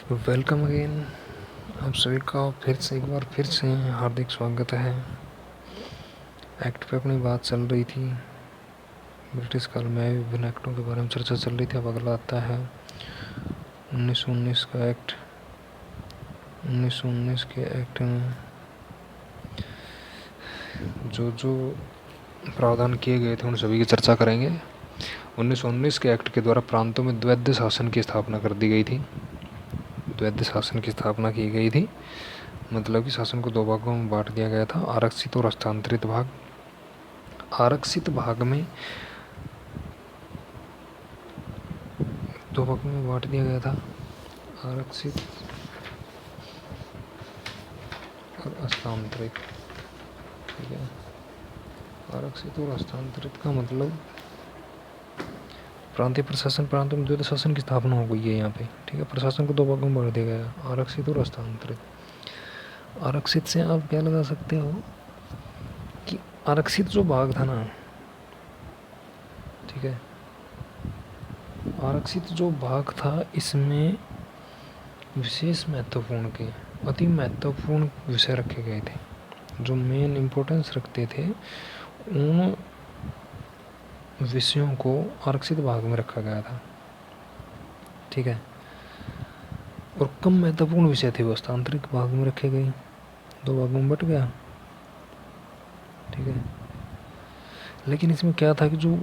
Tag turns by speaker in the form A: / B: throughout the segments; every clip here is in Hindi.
A: Welcome again. आप सभी का फिर से एक बार फिर से हार्दिक स्वागत है। एक्ट पे अपनी बात चल रही थी, ब्रिटिश काल में विभिन्न एक्टों के बारे में चर्चा चल रही थी। अब अगला आता है 1919 का एक्ट। 1919 के एक्ट में जो जो प्रावधान किए गए थे उन सभी की चर्चा करेंगे। 1919 के एक्ट के द्वारा प्रांतों में द्वैध शासन की स्थापना कर दी गई थी। द्वैध शासन की स्थापना की गई थी मतलब कि शासन को दो भागों में बांट दिया गया था, आरक्षित और हस्तांतरित भाग। आरक्षित भाग में दो भागों में बांट दिया गया था, आरक्षित और हस्तांतरित। ठीक है, आरक्षित और हस्तांतरित का मतलब प्रांतीय प्रशासन, प्रांतों में द्वैध शासन की स्थापना हो गई है यहाँ पे। ठीक है, प्रशासन को दो भागों में बांट दिया गया, आरक्षित और हस्तांतरित। आरक्षित से आप क्या लगा सकते हो कि आरक्षित जो भाग था ना, ठीक है, आरक्षित जो भाग था इसमें विशेष महत्वपूर्ण के अति महत्वपूर्ण विषय रखे गए थे, जो मेन इम्पोर्टेंस रखते थे उन विषयों को आरक्षित भाग में रखा गया था। ठीक है, और कम महत्वपूर्ण विषय थे वो हस्तांतरित भाग में रखे गए, दो भागों में बट गया। ठीक है, लेकिन इसमें क्या था कि जो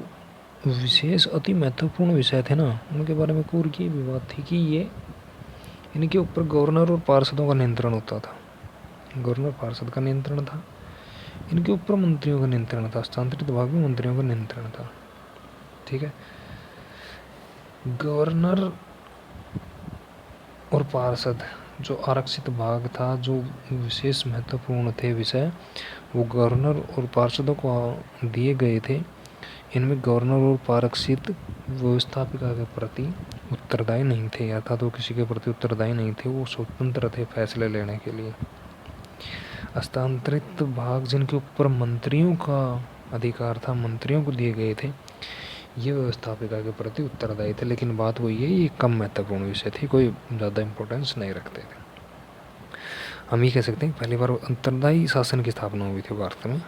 A: विशेष अति महत्वपूर्ण विषय थे ना, उनके बारे में कोर की भी बात थी कि ये इनके ऊपर गवर्नर और पार्षदों का नियंत्रण होता था। गवर्नर पार्षद का नियंत्रण था, इनके ऊपर मंत्रियों का नियंत्रण था। हस्तांतरित भाग में मंत्रियों का नियंत्रण था। ठीक है, गवर्नर और पार्षद जो आरक्षित भाग था, जो विशेष महत्वपूर्ण थे विषय, वो गवर्नर और पार्षदों को दिए गए थे। इनमें गवर्नर और पारक्षित व्यवस्थापिका के प्रति उत्तरदायी नहीं थे, अर्थात वो किसी के प्रति उत्तरदायी नहीं थे, वो स्वतंत्र थे फैसले लेने के लिए। हस्तांतरित भाग जिनके ऊपर मंत्रियों का अधिकार था, मंत्रियों को दिए गए थे, ये व्यवस्थापिका के प्रति उत्तरदायी थे। लेकिन बात वही है, ये कम महत्वपूर्ण विषय थी, कोई ज़्यादा इम्पोर्टेंस नहीं रखते थे। हम ये कह सकते हैं पहली बार उत्तरदायी शासन की स्थापना हुई थी भारत में।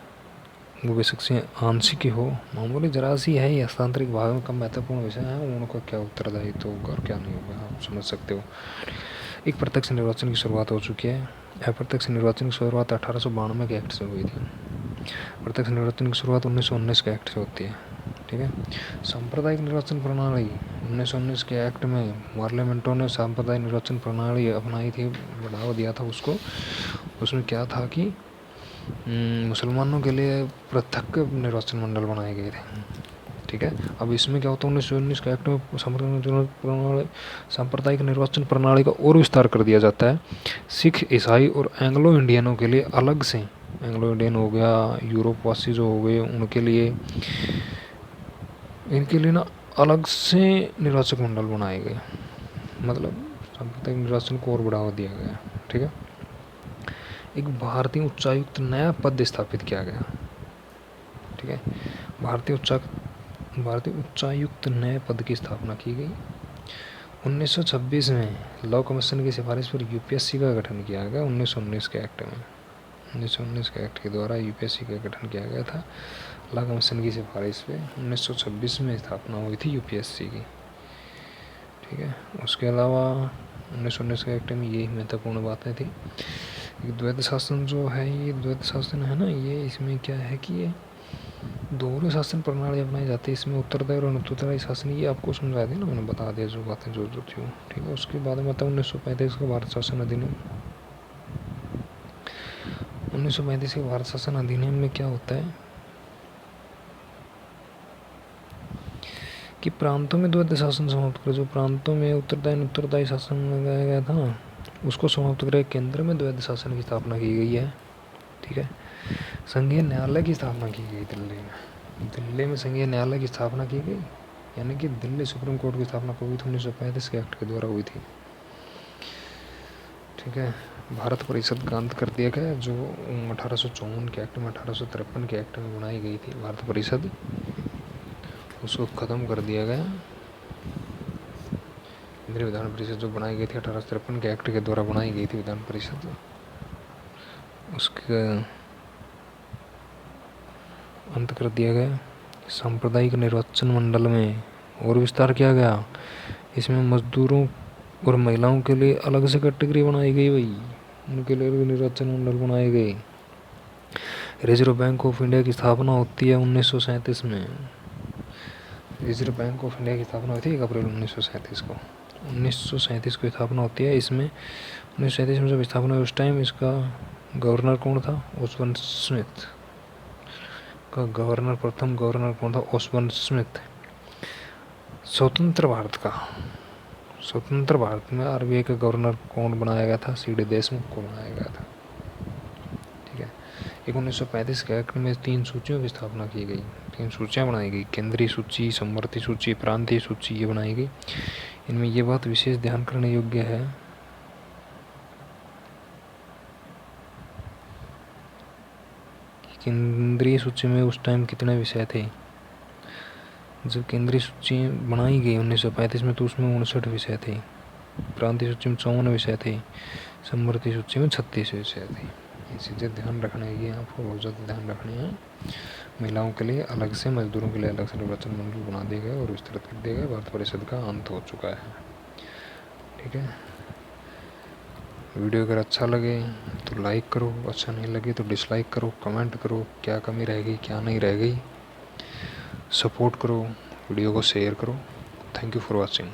A: वो बेशक से आंशिक ही हो, मामूली जरा सी है, ये हस्तांतरित भाग में कम महत्वपूर्ण विषय है, उनको क्या उत्तरदायित्व होगा और क्या नहीं होगा, आप समझ सकते हो। एक प्रत्यक्ष निर्वाचन की शुरुआत हो चुकी है। अप्रत्यक्ष निर्वाचन की शुरुआत 1892 के एक्ट से हुई थी। प्रत्यक्ष निर्वाचन की शुरुआत 1919 के एक्ट से होती है। ठीक है, सांप्रदायिक निर्वाचन प्रणाली 1919 के एक्ट में पार्लियामेंटों ने सांप्रदायिक निर्वाचन प्रणाली अपनाई थी, बढ़ावा दिया था उसको। उसमें क्या था कि मुसलमानों के लिए पृथक निर्वाचन मंडल बनाए गए थे। ठीक है, अब इसमें क्या होता है, 1919 के एक्ट में सांप्रदायिक निर्वाचन प्रणाली का और विस्तार कर दिया जाता है। सिख, ईसाई और एंग्लो इंडियनों के लिए अलग से, एंग्लो इंडियन हो गया, यूरोपवासी जो हो गए, उनके लिए, इनके लिए ना अलग से निर्वाचक मंडल बनाए गए, मतलब सांप्रदायिक निर्वाचन को और बढ़ावा दिया गया। ठीक है, एक भारतीय उच्चायुक्त नया पद स्थापित किया गया। ठीक है, भारतीय उच्चायुक्त नए पद की स्थापना की गई। 1926 में लॉ कमीशन की सिफारिश पर यूपीएससी का गठन किया गया। 1919 के एक्ट में, 1919 के एक्ट के द्वारा यूपीएससी का गठन किया गया था लॉ कमीशन की सिफारिश पे। 1926 में स्थापना हुई थी यूपीएससी की। ठीक है, उसके अलावा 1919 के एक्ट में यही महत्वपूर्ण बातें थी। द्वैध शासन जो है, ये द्वैध शासन है ना, ये इसमें क्या है कि ये दोहरे शासन प्रणाली अपनाई जाती है। इसमें उत्तरदायी और अनुत्तरदायी शासन, ये आपको समझा दिया ना, मैंने बता दिया जो बातें जो थी। ठीक है, उसके बाद में आता है 1935 का भारत शासन अधिनियम। 1935 के भारत शासन अधिनियम में क्या होता है कि प्रांतों में द्वैध शासन समाप्त कर, जो प्रांतों में उत्तरदायी शासन लगाया गया था ना, उसको समाप्त कर केंद्र में द्वैध शासन की स्थापना की गई है। ठीक है, संघीय न्यायालय की स्थापना की गई दिल्ली में। दिल्ली में संघीय न्यायालय की स्थापना की गई, यानी कि दिल्ली सुप्रीम कोर्ट की स्थापना हुई थी 1935 के एक्ट के द्वारा हुई थी। ठीक है, भारत परिषद का अंत कर दिया गया, जो 1854 के एक्ट में, 1853 के एक्ट में बनाई गई थी भारत परिषद, उसको ख़त्म कर दिया गया। केंद्रीय विधान परिषद जो बनाई गई थी 1853 के एक्ट के द्वारा बनाई गई थी विधान परिषद, उसके अंत कर दिया गया। सांप्रदायिक निर्वाचन मंडल में और विस्तार किया गया। इसमें मजदूरों और महिलाओं के लिए अलग से कैटेगरी बनाई गई, भाई उनके लिए अलग निर्वाचन मंडल बनाए गए। रिजर्व बैंक ऑफ इंडिया की स्थापना होती है 1937 में। रिजर्व बैंक ऑफ इंडिया की स्थापना होती है 1 अप्रैल 1937 को। 1937 को स्थापना होती है। इसमें 1937 में जब स्थापना हुई उस टाइम इसका गवर्नर कौन था? ओसबर्न स्मिथ का गवर्नर, प्रथम गवर्नर कौन था? ओसबर्न स्मिथ। स्वतंत्र भारत में आरबीआई का गवर्नर कौन बनाया गया था? सी डी देशमुख को बनाया गया था। ठीक है। 1935 के एक्ट में 3 सूचियों की स्थापना की गई, 3 सूचियाँ बनाई गई, केंद्रीय सूची, समवर्ती सूची, प्रांतीय सूची, ये बनाई गई। इनमें ये बात विशेष ध्यान करने योग्य है कि केंद्रीय सूची में उस टाइम कितने विषय थे। जब केंद्रीय सूची बनाई गई 1935 में तो उसमें 59 विषय थे, प्रांतीय सूची में 54 विषय थे, समवर्ती सूची में 36 विषय थे। ये चीज़ें ध्यान रखने की आपको बहुत ज़्यादा ध्यान रखनी है। महिलाओं के लिए अलग से, मजदूरों के लिए अलग से निर्वाचन मंडल बना दिए गए और विस्तृत कर दिए गए। भारत परिषद का अंत हो चुका है। ठीक है। वीडियो अगर अच्छा लगे तो लाइक करो, अच्छा नहीं लगे तो डिसलाइक करो, कमेंट करो क्या कमी रह गई क्या नहीं रह गई, सपोर्ट करो, वीडियो को शेयर करो। Thank you for watching.